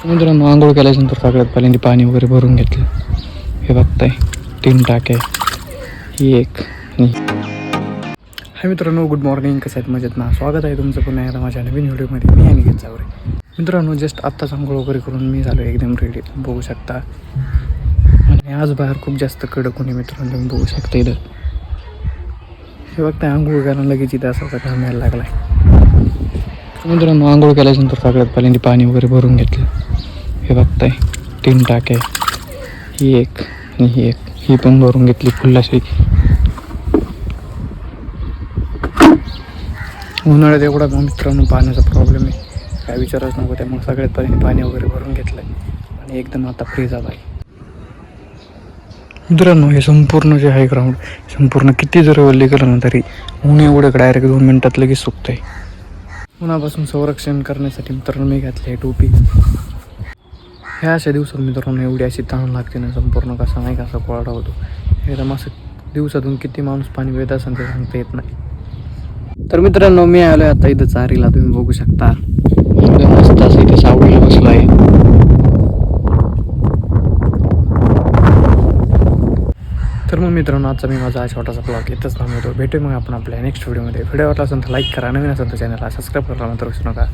मित्रांनो आंघोळ केल्यानंतर सगळ्यात पहिल्यांदा पाणी वगैरे भरून घेतलं. हे बघताय 3 टाक्या, ही एक. हाय मित्रांनो, गुड मॉर्निंग. कसं आहेत, मजेत ना? स्वागत आहे तुमचं पुन्हा एकदा माझ्या नवीन व्हिडिओमध्ये. मी अनिकेत जावरे. मित्रांनो जस्ट आत्ताच आंघोळ वगैरे करून मी झालो एकदम रेडी, बघू शकता. आणि आज बाहेर खूप जास्त कडक होणे मित्रांनो, तुम्ही बघू शकता इथं. हे बघताय आंघोळ करायला लगेच इथं असा घाम यायला लागलाय. मित्रांनो आंघोळ केल्यानंतर सगळ्यात पहिल्यांदा पाणी वगैरे भरून घेतलं. हे बघताय 3 टाक्या, ही एक आणि ही एक. ही पण भरून घेतली फुल अशी. उन्हाळ्यात एवढा मित्रांनो पाण्याचा प्रॉब्लेम आहे, काय विचारच नको. त्यामुळे सगळ्यात पहिल्यांदा पाणी वगैरे भरून घेतलं आणि एकदम आता फ्री झाला आहे. मित्रांनो हे संपूर्ण जे आहे ग्राउंड, संपूर्ण किती जर ओले केलं ना तरी ऊन एवढं डायरेक्ट 2 मिनिटात लगेच सुकतंय. उन्हापासून संरक्षण करण्यासाठी मित्रांनो मी घातली आहे टोपी. ह्या अशा दिवसात मित्रांनो एवढी अशी तहान लागते ना, संपूर्ण कसा नाही कसा कोरडा होतो एकदम. असं दिवसातून किती माणूस पाणी पित असेल ते सांगता येत नाही. तर मित्रांनो मी आलो आता इथं चारीला, तुम्ही बघू शकता. एकदम मस्त असं इथे सावलीला बसलो आहे. तर मग मित्रांनो आजचा मी माझा छोटासा ब्लॉग इथंच थांबवतो. भेटू मग आपण आपल्या नेक्स्ट व्हिडिओमध्ये. व्हिडिओ वाटला असेल तर लाईक करा, नवीन असेल तर चॅनलला सबस्क्राईब करायला मात्र विसरू नका.